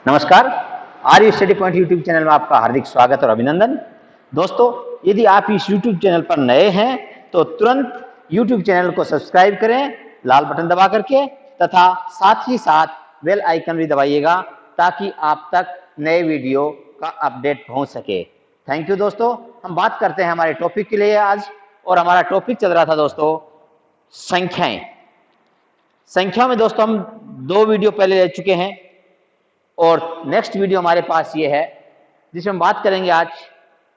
नमस्कार, आर्य study point YouTube channel में आपका हार्दिक स्वागत और अभिनंदन। दोस्तों, यदि आप इस यूट्यूब चैनल पर नए हैं तो तुरंत यूट्यूब चैनल को सब्सक्राइब करें लाल बटन दबा करके, तथा साथ ही साथ बेल आइकन भी दबाइएगा ताकि आप तक नए वीडियो का अपडेट पहुंच सके। थैंक यू दोस्तों। हम बात करते हैं हमारे टॉपिक के लिए आज, और हमारा टॉपिक चल रहा था दोस्तों संख्याएं। संख्या में दोस्तों हम 2 वीडियो पहले ले चुके हैं और नेक्स्ट वीडियो हमारे पास ये है जिसमें हम बात करेंगे आज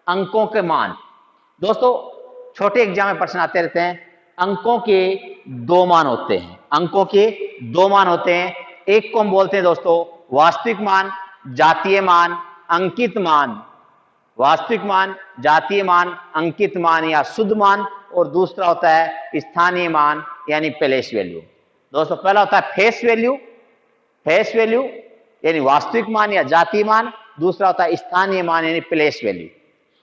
अंकों के मान। दोस्तों, छोटे एग्जाम में प्रश्न आते रहते हैं। अंकों के 2 मान होते हैं। अंकों के 2 मान होते हैं। एक को हम बोलते हैं दोस्तों वास्तविक मान, जातीय मान, अंकित मान। वास्तविक मान, जातीय मान, अंकित मान या शुद्ध मान, और दूसरा होता है स्थानीय मान यानी प्लेस वैल्यू। दोस्तों, पहला होता है फेस वैल्यू, फेस वैल्यू यानी वास्तविक मान या जातीय मान। दूसरा होता है स्थानीय मान यानी प्लेस वैल्यू,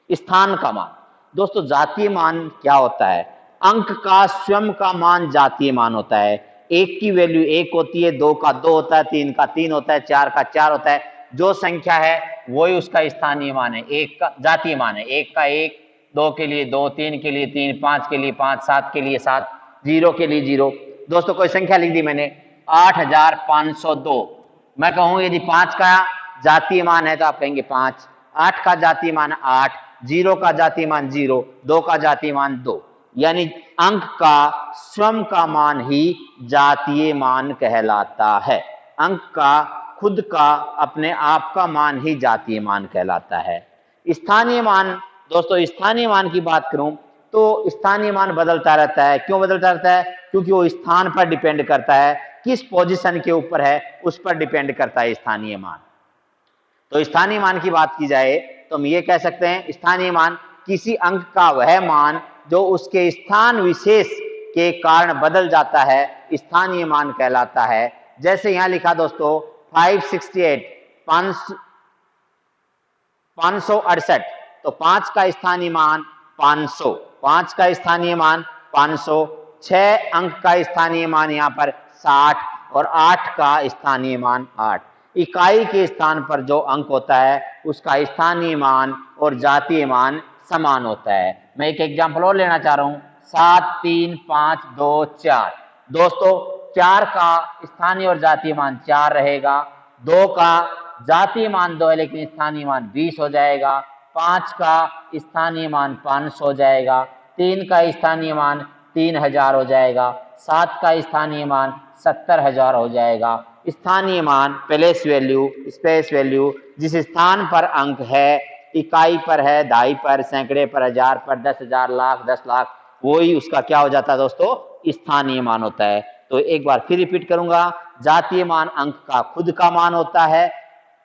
स्थान का मान। दोस्तों, जातीय मान क्या होता है? अंक का स्वयं का मान जातीय मान होता है। 1 की वैल्यू 1 होती है, 2 का 2 होता है, 3 का 3 होता है, 4 का 4 होता है। जो संख्या है वही उसका स्थानीय मान है, 1 का जातीय मान है। 1 का 1, 2 के लिए 2, 3 के लिए 3, 5 के लिए 5, 7 के लिए 7, 0 के लिए 0। दोस्तों, कोई संख्या लिख दी मैंने 8502। मैं कहूं यदि 5 का जातीय मान है तो आप कहेंगे 5, 8 का जातीय मान 8, 0 का जातीय मान 0, 2 का जातीय मान 2। यानी अंक का स्वयं का मान ही जातीय मान कहलाता है। अंक का खुद का अपने आप का मान ही जातीय मान कहलाता है। स्थानीय मान, दोस्तों स्थानीय मान की बात करूं तो स्थानीय मान बदलता रहता है। क्यों बदलता रहता है? क्योंकि वो स्थान पर डिपेंड करता है, किस पोजीशन के ऊपर है उस पर डिपेंड करता है स्थानीय मान। तो स्थानीय मान की बात की जाए तो हम ये कह सकते हैं स्थानीय मान किसी अंक का वह मान जो उसके स्थान विशेष के कारण बदल जाता है, स्थानीय मान कहलाता है। जैसे यहां लिखा दोस्तों 568, 568, तो 5 का स्थानीय मान 500, 5 का स्थानीय मान 500, 6 अंक का स्थानीय मान यहाँ पर 60 और 8 का स्थानीय मान 8। इकाई के स्थान पर जो अंक होता है उसका स्थानीय मान और जातीय मान समान होता है। मैं एक एग्जांपल और लेना चाह रहा हूं, 7, 3, 5, 2, 4। दोस्तों, 4 का स्थानीय और जातीय मान 4 रहेगा, 2 का जातीय मान 2 है लेकिन स्थानीय मान 20 हो जाएगा, 5 का स्थानीय मान 500 हो जाएगा, 3 का स्थानीय मान 3000 हो जाएगा, 7 का स्थानीय मान 70000 हो जाएगा। स्थानीय मान, प्लेस वैल्यू, स्पेस वैल्यू, जिस स्थान पर अंक है, इकाई पर है, दहाई पर, सैकड़े पर, हजार पर, 10,000, लाख, 10 लाख, वही उसका क्या हो जाता है दोस्तों? स्थानीय मान होता है। तो एक बार फिर रिपीट करूंगा, जातीय मान अंक का खुद का मान होता है,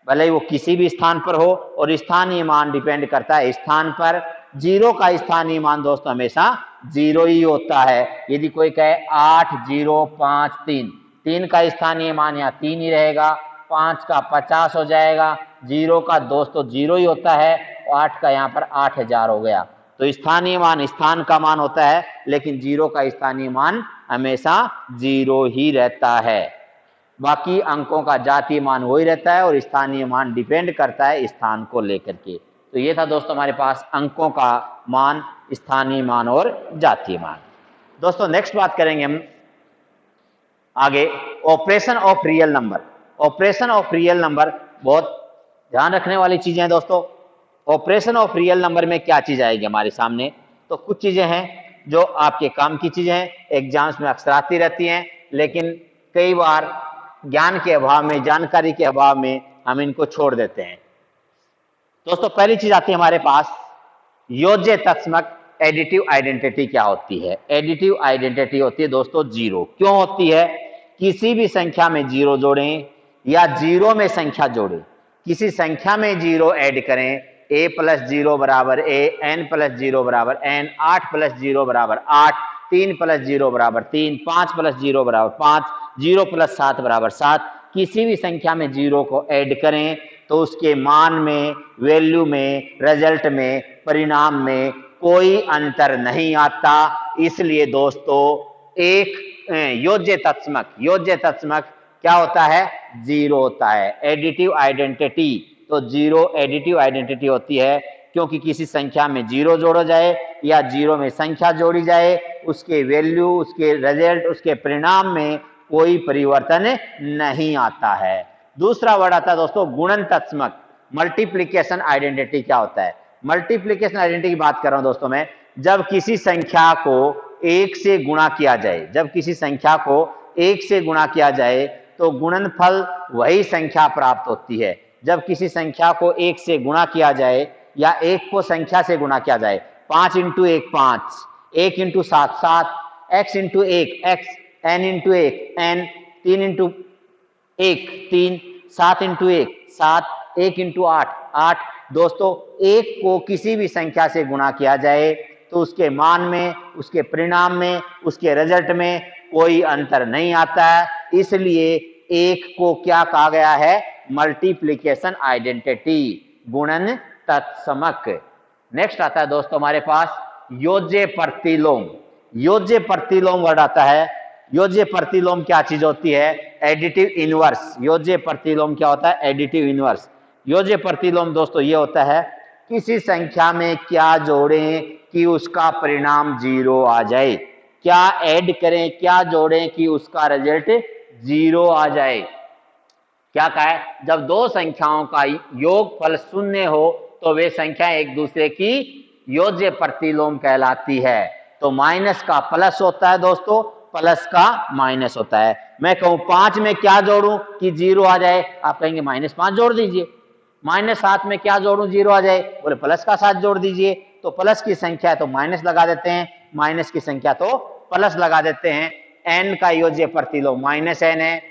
भले ही वो किसी भी स्थान पर हो, और स्थानीय मान डिपेंड करता है स्थान पर। 0 का स्थानीय मान दोस्तों हमेशा 0 ही होता है। यदि कोई कहे 8053, 3 का स्थानीय मान यहाँ 3 ही रहेगा, 5 का 50 हो जाएगा, 0 का दोस्तों 0 ही होता है, और 8 का यहाँ पर 8000 हो गया। तो स्थानीय मान स्थान का मान होता है, लेकिन 0 का स्थानीय मान हमेशा 0 ही रहता है। बाकी अंकों का जातीय मान वही रहता है और स्थानीय मान डिपेंड करता है स्थान को लेकर के। तो ये था दोस्तों हमारे पास अंकों का मान, स्थानीय मान और जातीय मान। दोस्तों, नेक्स्ट बात करेंगे हम आगे operation of real number. Operation of real number बहुत ध्यान रखने वाली चीजें हैं दोस्तों। ऑपरेशन ऑफ रियल नंबर में क्या चीज आएगी हमारे सामने? तो कुछ चीजें हैं जो आपके काम की चीजें हैं, एग्जाम्स में अक्सर आती रहती हैं, लेकिन कई बार ज्ञान के अभाव में, जानकारी के अभाव में हम इनको छोड़ देते हैं। दोस्तों, पहली चीज आती है हमारे पास योज्य तत्समक एडिटिव आइडेंटिटी। क्या होती है? एडिटिव आइडेंटिटी होती है दोस्तों 0। क्यों होती है? किसी भी संख्या में 0 जोड़ें या 0 में संख्या जोड़ें, किसी संख्या में 0 ऐड करें, a + 0 = a, n + 0 = n, 8 + 0 = 8, 3 + 0 = 3, 5 + 0 = 5, 0 + 7 = 7। किसी भी संख्या में 0 को ऐड करें तो उसके मान में, वैल्यू में, रिजल्ट में, परिणाम में कोई अंतर नहीं आता। इसलिए दोस्तों एक योज्य तत्समक क्या होता है, जीरो होता है। एडिटिव आइडेंटिटी, तो जीरो एडिटिव आइडेंटिटी होती है, क्योंकि किसी संख्या में जीरो जोड़ा जाए या जीरो में संख्या जोड़ी जाए, उसके वैल्यू, उसके रिजल्ट, उसके परिणाम में कोई परिवर्तन नहीं आता है। दूसरा वर्ड आता है दोस्तों गुणनतात्मक, मल्टीप्लिकेशन आइडेंटिटी। क्या होता है मल्टीप्लिकेशन आइडेंटिटी की बात कर रहा हूं दोस्तों मैं, जब किसी संख्या को एक से गुणा किया जाए, जब किसी संख्या को एक से गुणा किया जाए तो गुणनफल वही संख्या प्राप्त होती है। जब किसी संख्या को एक से गुणा किया जाए या एक को संख्या से गुणा किया जाए, 5 into 1 5, 1 into 7 7, x into 1 x, n into 1 n, 3 into 1 3, 7 into 1 7, 1 into 8 8। दोस्तों एक को किसी भी संख्या से गुणा किया जाए तो उसके मान में, उसके परिणाम में, उसके रिजल्ट में कोई अंतर नहीं आता है, इसलिए एक को क्या कहा गया है, मल्टीप्लिकेशन आइडेंटिटी, गुणन तत्समक। नेक्स्ट आता है दोस्तों हमारे पास योज्य प्रतिलोम। योज्य प्रतिलोम वर्ड आता है। योज्य प्रतिलोम क्या चीज होती है, एडिटिव इनवर्स। योज्य प्रतिलोम क्या होता है, एडिटिव इनवर्स। योज्य प्रतिलोम दोस्तों ये होता है किसी संख्या में क्या जोड़ें कि उसका परिणाम जीरो आ जाए, क्या ऐड करें, क्या जोड़ें कि उसका रिजल्ट जीरो आ जाए। क्या कहा है, जब दो संख्याओं का योगफल शून्य हो तो वे संख्या एक दूसरे की योज्य प्रतिलोम कहलाती है। तो माइनस का प्लस होता है दोस्तों, प्लस का माइनस होता है। मैं कहूं 5 में क्या जोड़ूं कि जीरो आ जाए, आप कहेंगे -5 जोड़ दीजिए। -7 में क्या जोड़ूं जीरो आ जाए, बोले प्लस का 7 जोड़ दीजिए। तो प्लस की संख्या तो माइनस लगा देते हैं, माइनस की संख्या तो प्लस लगा देते हैं। n का योज्य प्रतिलोम -n है,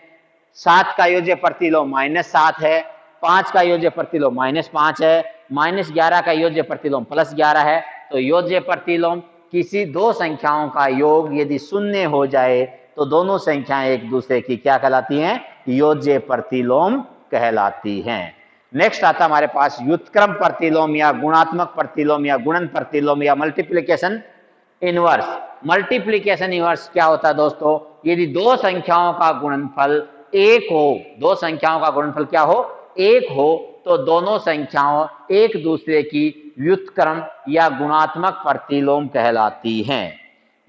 7 का योज्य प्रतिलोम -7 है, 5 का योज्य प्रतिलोम -5 है, -11 का योज्य प्रतिलोम +11 है। तो योज्य प्रतिलोम किसी दो संख्याओं का योग यदि शून्य हो जाए तो दोनों संख्याएं एक दूसरे की क्या कहलाती हैं, योज्य प्रतिलोम कहलाती हैं। नेक्स्ट आता हमारे पास व्युत्क्रम प्रतिलोम या गुणात्मक प्रतिलोम या गुणन प्रतिलोम या मल्टीप्लिकेशन इनवर्स। मल्टीप्लिकेशन इनवर्स क्या होता है दोस्तों, यदि दो संख्याओं का गुणनफल एक हो, दो संख्याओं का गुणनफल क्या हो, एक हो, तो दोनों संख्याओं एक दूसरे की व्युत्क्रम या गुणात्मक प्रतिलोम कहलाती हैं।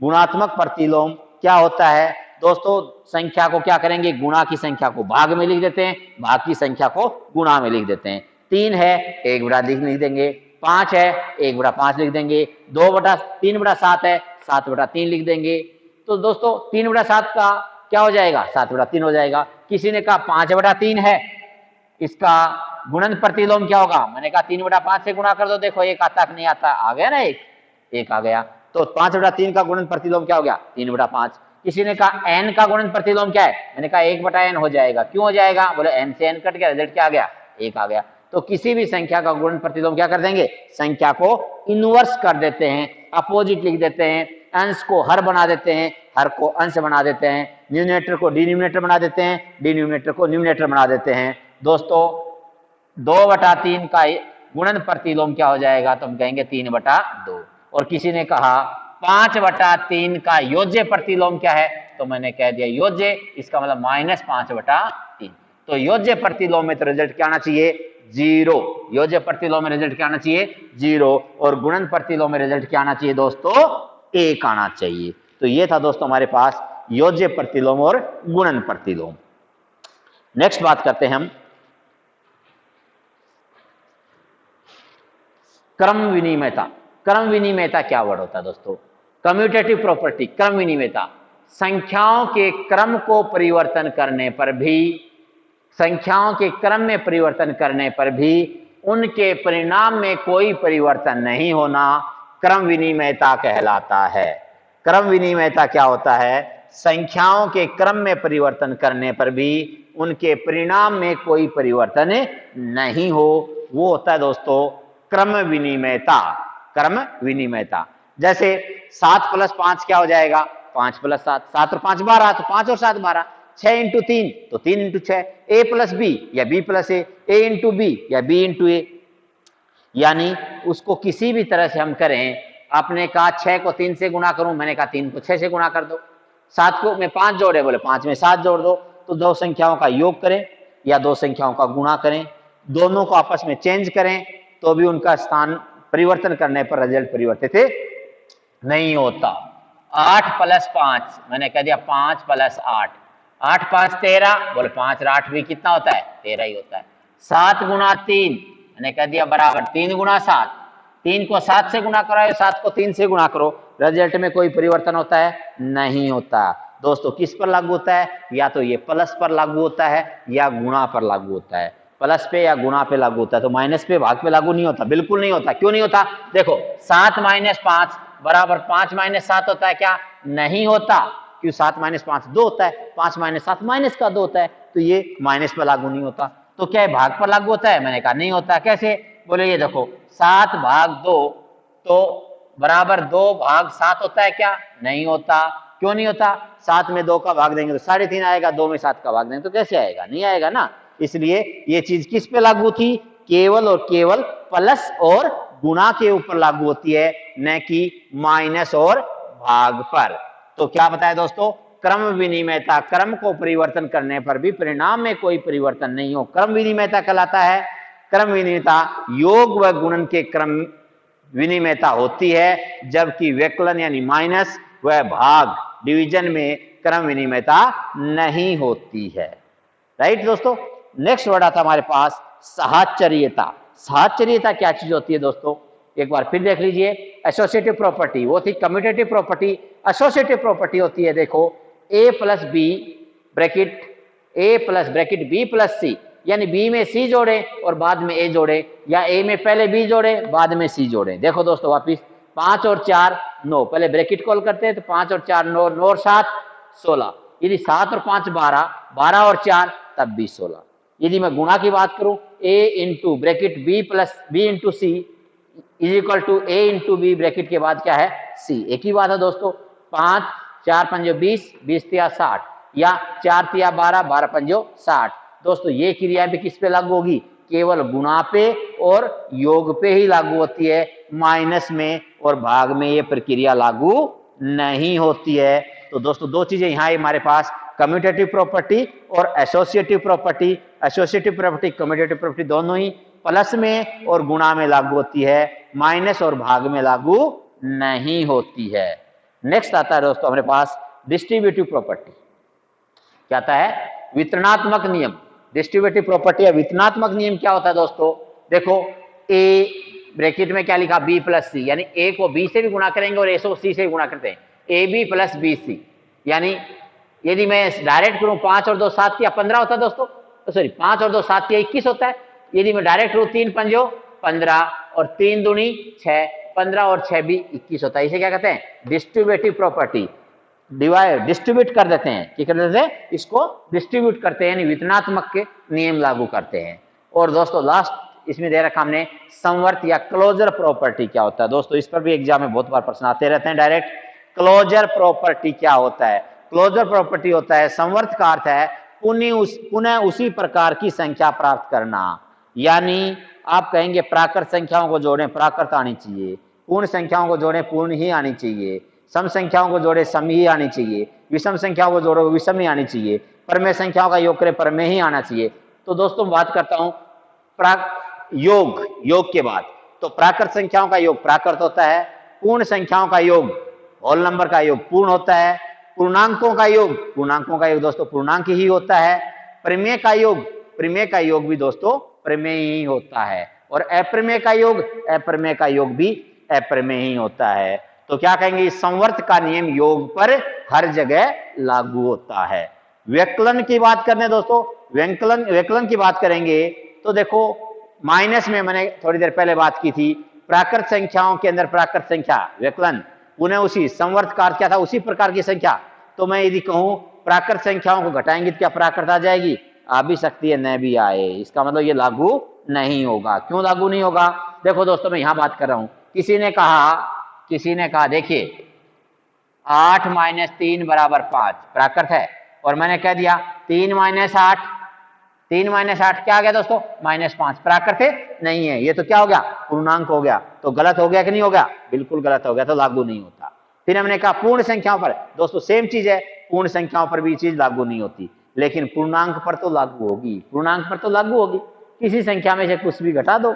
गुणात्मक प्रतिलोम क्या होता है दोस्तों, संख्या को क्या करेंगे, गुणा की संख्या को भाग में लिख देते हैं, भाग की संख्या को गुणा में लिख देते हैं। 3 है 1 बटा लिख देंगे, 5 है 1 बटा 5 लिख देंगे, 3 बटा 7 है 7 बटा 3 लिख देंगे। तो दोस्तों 3 बटा 7 का क्या हो जाएगा, 7 बटा 3 हो जाएगा। किसी ने कहा 5 बटा 3 है, इसका गुणन प्रतिलोम क्या होगा, मैंने कहा 3 बटा 5 से गुणा कर दो, देखो एक आता कि नहीं आता, आ गया ना, एक आ गया। तो 5 बटा 3 का गुणन प्रतिलोम क्या हो गया, 3 बटा 5। किसी ने कहा n का गुणन प्रतिलोम क्या है, मैंने कहा 1 बटा n हो जाएगा। क्यों हो जाएगा, बोले n से n कट गया, रिजल्ट क्या आ गया, 1 आ गया। तो किसी भी संख्या का गुणन प्रतिलोम क्या कर देंगे, संख्या को इनवर्स कर देते हैं, अपोजिट लिख देते हैं, अंश को हर बना देते हैं, हर को अंश बना देते हैं, न्यूमरेटर को डिनोमिनेटर बना देते हैं, डिनोमिनेटर को न्यूमरेटर बना देते हैं। दोस्तों 2 बटा 3 का गुणन प्रतिलोम क्या हो जाएगा, तो हम कहेंगे 3 बटा 2। और किसी ने कहा 5 बटा 3 का योज्य प्रतिलोम क्या है, तो मैंने कह दिया योज्य, इसका मतलब -5 बटा 3। तो योज्य प्रतिलोम में तो रिजल्ट क्या आना चाहिए, 0। योज्य प्रतिलोम में रिजल्ट क्या आना चाहिए, 0। और गुणन प्रतिलोम में रिजल्ट क्या आना चाहिए दोस्तों, 1 आना चाहिए। तो ये था दोस्तों हमारे पास योज्य प्रतिलोम और गुणन प्रतिलोम। नेक्स्ट बात करते हैं हम क्रम विनिमयता। क्रम विनिमयता क्या वर्ड होता है दोस्तों, कम्यूटेटिव प्रॉपर्टी, क्रम विनिमयता। संख्याओं के क्रम को परिवर्तन करने पर भी, संख्याओं के क्रम में परिवर्तन करने पर भी उनके परिणाम में कोई परिवर्तन नहीं होना क्रम विनिमयता कहलाता है। क्रम विनिमयता क्या होता है, संख्याओं के क्रम में परिवर्तन करने पर भी उनके परिणाम में कोई परिवर्तन नहीं हो, वो होता है दोस्तों क्रम विनिमयता। क्रम विनिमयता जैसे 7 + 5 क्या हो जाएगा, 5 + 7, 7 और 5 12, तो 5 और 7 12। 6 × 3 तो 3 × 6, a + b या b + a × b या b × a। यानी उसको किसी भी तरह से हम करें, आपने कहा 6 को 3 से गुणा करूं, मैंने कहा 3 को 6 से गुणा कर दो, 7 को में 5 जोड़े, बोले 5 में 7 जोड़ दो। तो दो संख्याओं का योग करें या दो संख्याओं का गुणा करें, दोनों को आपस में चेंज करें तो भी उनका स्थान परिवर्तन करने पर रिजल्ट परिवर्तित नहीं होता। 8 + 5, मैंने कह दिया 5 + 8, 8 × 5 = 13, बोले 5 और 8 भी कितना होता है? 13 ही होता है। 7 × 3, मैंने कह दिया बराबर 3 × 7, 3 को 7 से गुणा कराओ, 7 को 3 से गुणा करो, रिजल्ट में कोई परिवर्तन होता है? नहीं होता। दोस्तों किस पर लागू होता है? या तो ये प्लस पर लागू होता है या गुणा पर लागू होता है। प्लस पे या गुणा पे लागू होता है, तो माइनस पे भाग पे लागू नहीं होता, बिल्कुल नहीं होता। क्यों नहीं होता? देखो 7 - 5 बराबर 5 - 7 होता है क्या? नहीं होता। क्यों? 7 - 5 2 होता है, 5 - 7 माइनस का 2 होता है, तो ये माइनस पर लागू नहीं होता। तो क्या है, भाग पर लागू होता है? मैंने कहा नहीं होता। कैसे? बोले ये देखो 7 भाग 2 तो बराबर 2 भाग 7 होता है क्या? नहीं होता। क्यों नहीं होता? 7 में 2 का भाग देंगे तो 3.5 आएगा, 2 में 7 का भाग देंगे तो कैसे आएगा? नहीं आएगा ना। इसलिए ये चीज किस पे लागू थी? केवल और केवल प्लस और गुणा के ऊपर लागू होती है, न कि माइनस और भाग पर। तो क्या बताया दोस्तों? क्रम विनिमयता, क्रम को परिवर्तन करने पर भी परिणाम में कोई परिवर्तन नहीं हो, क्रम विनिमयता कहलाता है। क्रम विनिमयता योग व गुणन के क्रम विनिमयता होती है, जबकि व्यकलन यानी माइनस व भाग डिवीजन में क्रम विनिमयता नहीं होती है। राइट दोस्तों। नेक्स्ट वर्ड आता हमारे पास साहचर्यता। साहचर्यता क्या चीज होती है दोस्तों? एक बार फिर देख लीजिए। एसोसिएटिव प्रॉपर्टी वो थी कम्यूटेटिव प्रॉपर्टी। एसोसिएटिव प्रॉपर्टी होती है देखो a + b bracket a + bracket b + c, यानी b में c जोड़े और बाद में a जोड़े, या a में पहले b जोड़े बाद में c जोड़े। देखो दोस्तों वापिस 5 और 4 9, पहले ब्रैकेट कॉल करते हैं तो 5 और 4 9, 9 और 7 16, यदि 7 और 5 12, 12 और 4 तब भी 16। यदि मैं गुणा की बात करूं a into bracket b + b into c is equal to a into b bracket के बाद क्या है? c। एक ही बात है दोस्तों। 5 4 × 5 = 20, 20 × 3 = 60, या 4 × 3 = 12, 12 × 5 = 60। दोस्तों ये क्रिया भी किस पे लागू होगी? केवल गुणा पे और योग पे ही लागू होती है, माइनस में और भाग में ये प्रक्रिया लागू नहीं होती है। तो दोस्तों दो चीजें यहाँ हमारे पास, कम्यूटेटिव प्रॉपर्टी और associative property. Associative property commutative property दोनों ही प्लस में और गुणा में लागू होती है, माइनस और भाग में लागू नहीं होती है। नेक्स्ट आता है दोस्तों हमारे पास डिस्ट्रीब्यूटिव प्रॉपर्टी। क्या आता है? वितरणात्मक नियम। डिस्ट्रीब्यूटिव प्रॉपर्टी या वितरणात्मक नियम क्या होता है दोस्तों? देखो a ब्रैकेट में क्या लिखा? b + c, यानी a को b से भी गुणा करेंगे और a को c से भी गुणा करते हैं, ab + bc। यानी यदि मैं डायरेक्ट करूं 5 और 2 7 किया 15 होता है दोस्तों, सॉरी 5 और 2 7 किया 21 होता है। यदि मैं डायरेक्ट करूं 3 × 5 = 15 और 3 दूनी 6, 15 और 6 भी 21 होता है। इसे क्या कहते हैं? Distributive property. डिवाइड डिस्ट्रीब्यूट कर देते हैं, क्या कर देते हैं? इसको डिस्ट्रीब्यूट करते हैं, यानी वितरणात्मक के नियम लागू करते हैं। और दोस्तों लास्ट इसमें दे रखा हमने संवर्त या क्लोजर प्रॉपर्टी। क्या होता है दोस्तों? इस पर भी एग्जाम में बहुत बार प्रश्न आते रहते हैं डायरेक्ट। क्लोजर प्रॉपर्टी क्या होता है? क्लोजर प्रॉपर्टी होता है, संवर्त का अर्थ है पुनः उसी प्रकार की संख्या प्राप्त करना। यानी आप कहेंगे प्राकृत संख्याओं को जोड़ें, प्राकृत आनी चाहिए, पूर्ण संख्याओं को जोड़ें, पूर्ण ही आनी चाहिए, सम संख्याओं को जोड़े सम ही आनी चाहिए, विषम संख्याओं को जोड़ो विषम ही आनी चाहिए, परमेय संख्याओं का योग करें परमेय ही आना चाहिए। तो दोस्तों बात करता हूं योग के बाद, तो प्राकृत संख्याओं का योग प्राकृत होता है, पूर्ण संख्याओं का योग होल नंबर का योग पूर्ण होता है, पूर्णांकों का योग दोस्तों पूर्णांक ही होता है, प्रमेय का योग भी दोस्तों प्रमेय ही होता है, और अप्रमेय का योग भी अप्रमेय ही होता है। तो क्या कहेंगे? इस संवर्त का नियम योग पर हर जगह लागू होता है। व्यकलन की बात करने दोस्तों, व्यकलन की बात करेंगे तो देखो माइनस में मैंने थोड़ी देर पहले बात की थी, प्राकृत संख्याओं के अंदर प्राकृत संख्या व्यकलन उन्हें उसी संवर्त का क्या था? उसी प्रकार की संख्या। तो मैं यदि कहूं प्राकृत संख्याओं को घटाएंगे तो क्या प्राकृत आ जाएगी? आ भी सकती है, न भी आए। इसका मतलब ये लागू नहीं होगा। क्यों लागू नहीं होगा? देखो दोस्तों मैं यहां बात कर रहा हूं, किसी ने कहा देखिए 8 - 3 = 5 प्राकृत है, और मैंने कह दिया 3 - 8 क्या आ गया दोस्तों? -5 प्राकृत है? नहीं है। ये तो क्या हो गया? पूर्णांक हो गया। तो गलत हो गया कि नहीं हो गया? बिल्कुल गलत हो गया, तो लागू नहीं होता। फिर हमने कहा पूर्ण संख्याओं पर, दोस्तों सेम चीज है, पूर्ण संख्याओं पर भी चीज लागू नहीं होती। लेकिन पूर्णांक पर तो लागू होगी, पूर्णांक पर तो लागू होगी। किसी संख्या में से कुछ भी घटा दो,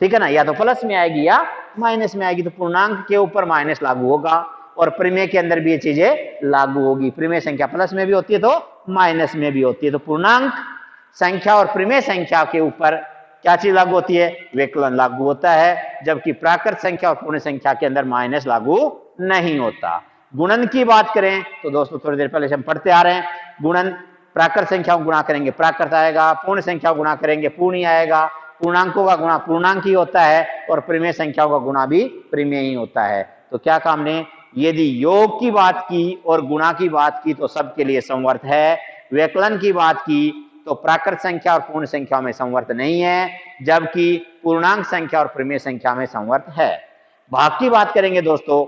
ठीक है ना, या तो प्लस में आएगी या माइनस में आएगी, तो पूर्णांक के ऊपर माइनस लागू होगा और प्रमेय के अंदर भी ये चीजें लागू होगी। प्रमेय संख्या प्लस में भी होती है तो माइनस में भी होती है। तो पूर्णांक संख्या और प्रमेय संख्या के ऊपर क्या चीज लागू होती है? विकलन लागू होता है, जबकि प्राकृत संख्या और पूर्ण संख्या के अंदर माइनस लागू नहीं होता। गुणन की बात करें तो दोस्तों थोड़ी देर पहले से हम पढ़ते आ रहे हैं, गुणन प्राकृत संख्या को गुणा करेंगे प्राकृत आएगा, पूर्ण संख्या को गुणा करेंगे पूर्ण ही आएगा, पूर्णांकों का गुणा पूर्णांक ही होता है और प्रमेय संख्याओं का गुणा भी प्रमेय ही होता है। तो क्या काम ने, यदि योग की बात की और गुणा की बात की तो सबके लिए संवर्त है, व्यकलन की बात की तो प्राकृत संख्या और पूर्ण संख्या में संवर्त नहीं है, जबकि पूर्णांक संख्या और प्रमेय संख्या में संवर्त है। भाग की बात करेंगे दोस्तों,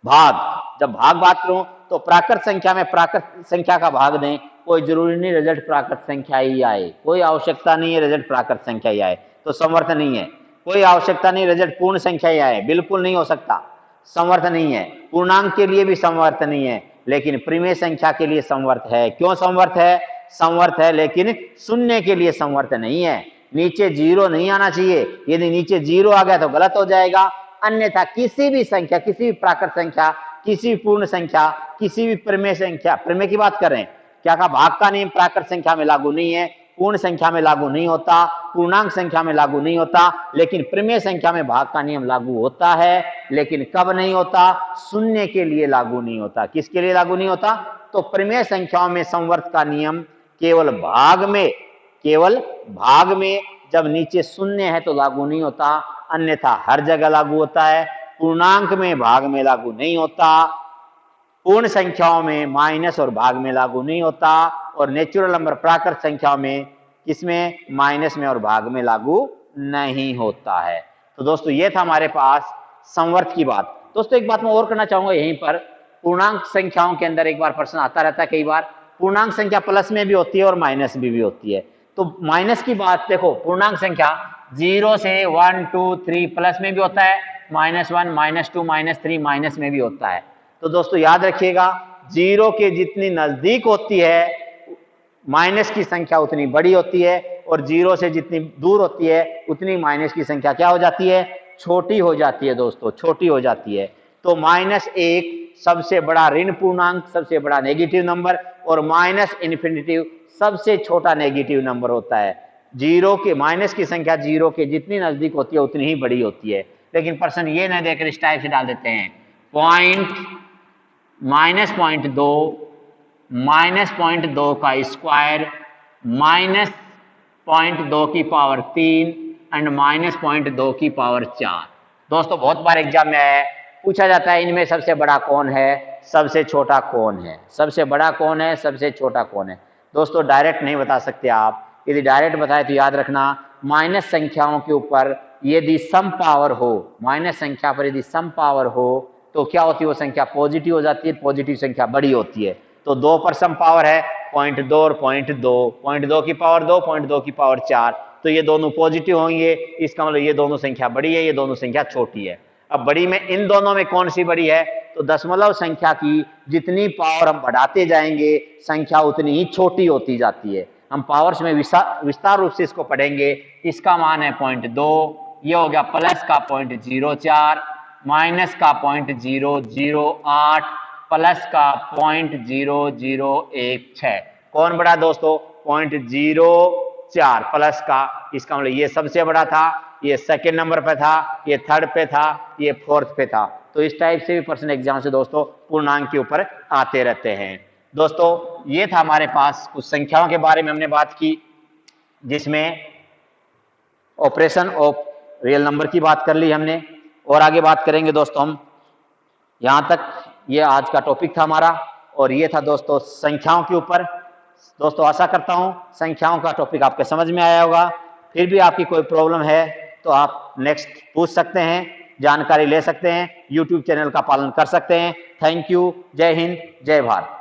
भाग, जब भाग बात करूं तो प्राकृत संख्या में प्राकृत संख्या का भाग दें, कोई जरूरी नहीं रिजल्ट प्राकृत संख्या ही आए, कोई आवश्यकता नहीं है रिजल्ट प्राकृत संख्या ही आए, तो संवर्त नहीं है। कोई आवश्यकता नहीं रिजल्ट पूर्ण संख्या ही आए, बिल्कुल नहीं हो सकता, संवर्त नहीं है। पूर्णांक के लिए भी संवर्त नहीं है, लेकिन प्रमेय संख्या के लिए संवर्त है। क्यों संवर्त है? संवर्त है लेकिन शून्य के लिए संवर्त नहीं है। नीचे जीरो नहीं आना चाहिए, यदि नीचे जीरो आ गया तो गलत हो जाएगा, अन्यथा किसी भी संख्या, किसी भी प्राकृत संख्या, किसी भी पूर्ण संख्या, किसी भी प्रमेय संख्या, प्रमेय की बात कर रहे हैं, क्या कहा, भाग का नियम प्राकृत संख्या में लागू नहीं है, पूर्ण संख्या में लागू नहीं होता, पूर्णांक संख्या में लागू नहीं होता, लेकिन प्रमेय संख्या में भाग का नियम लागू होता है। लेकिन कब नहीं होता? शून्य के लिए लागू नहीं होता। किसके लिए लागू नहीं होता? तो प्रमेय संख्याओं में संवर्त का नियम केवल भाग में, केवल भाग में जब नीचे शून्य है तो लागू नहीं होता, अन्यथा हर जगह लागू होता है। पूर्णांक में भाग में लागू नहीं होता, पूर्ण संख्याओं में माइनस और भाग में लागू नहीं होता, और नेचुरल नंबर प्राकृत संख्याओं में किसमें? माइनस में और भाग में लागू नहीं होता है। तो दोस्तों ये था हमारे पास संवर्त की बात। दोस्तों एक बात मैं और करना चाहूंगा यहीं पर, पूर्णांक संख्याओं के अंदर एक बार प्रश्न आता रहता है कई बार, पूर्णांक संख्या प्लस में भी होती है और माइनस में भी होती है। तो माइनस की बात देखो, पूर्णांक संख्या 0 से 1 2 3 प्लस में भी होता है, -1 -2 -3 माइनस में भी होता है। तो दोस्तों याद रखिएगा, 0 के जितनी नजदीक होती है माइनस की संख्या उतनी बड़ी होती है, और 0 से जितनी दूर होती है उतनी माइनस की संख्या क्या हो जाती है? छोटी हो जाती है दोस्तों, छोटी हो जाती है। तो -1 सबसे बड़ा ऋण पूर्णांक, सबसे बड़ा नेगेटिव नंबर, और -∞ सबसे छोटा नेगेटिव नंबर होता है। 0 के माइनस की संख्या 0 के जितनी नजदीक होती है उतनी ही बड़ी होती है। लेकिन प्रश्न ये न देकर इस टाइप से डाल देते हैं, पॉइंट -0.2 -0.2 का स्क्वायर -0.2 की पावर 3 एंड -0.2 की पावर 4। दोस्तों बहुत बार एग्जाम में पूछा जाता है इनमें सबसे बड़ा कौन है, सबसे छोटा कौन है, सबसे बड़ा कौन है, सबसे छोटा कौन है। दोस्तों डायरेक्ट नहीं बता सकते आप, यदि डायरेक्ट बताए तो याद रखना, माइनस संख्याओं के ऊपर यदि सम पावर हो, माइनस संख्या पर यदि सम पावर हो तो क्या होती है? वो संख्या पॉजिटिव हो जाती है, पॉजिटिव संख्या बड़ी होती है। तो 2 पर सम पावर है 0.2 और 0.2, 0.2 की पावर 2, 0.2 की पावर 4, तो ये दोनों पॉजिटिव होंगे, इसका मतलब ये दोनों संख्या बड़ी है, ये दोनों संख्या छोटी है। अब बड़ी में इन दोनों में कौन सी बड़ी है? तो दशमलव संख्या की जितनी पावर हम बढ़ाते जाएंगे संख्या उतनी ही छोटी होती जाती है। हम पावर्स में विस्तार रूप से इसको पढ़ेंगे। इसका मान है 0.2, ये हो गया प्लस का 0.04, माइनस का 0.008, प्लस का 0.0016। कौन बड़ा दोस्तों? 0.04 प्लस का, इसका मतलब ये सबसे बड़ा था, ये सेकंड नंबर पे था, ये थर्ड पे था, ये फोर्थ पे था। तो इस टाइप से भी पर्सनल एग्जाम से दोस्तों पूर्णांक के ऊपर आते रहते हैं। दोस्तों ये था हमारे पास कुछ संख्याओं के बारे में हमने बात की, जिसमें ऑपरेशन ऑफ रियल नंबर की बात कर ली हमने, और आगे बात करेंगे दोस्तों हम। यहाँ तक ये आज का टॉपिक था हमारा, और ये था दोस्तों संख्याओं के ऊपर। दोस्तों आशा करता हूँ संख्याओं का टॉपिक आपके समझ में आया होगा। फिर भी आपकी कोई प्रॉब्लम है तो आप नेक्स्ट पूछ सकते हैं, जानकारी ले सकते हैं, यूट्यूब चैनल का पालन कर सकते हैं। थैंक यू, जय हिंद, जय भारत।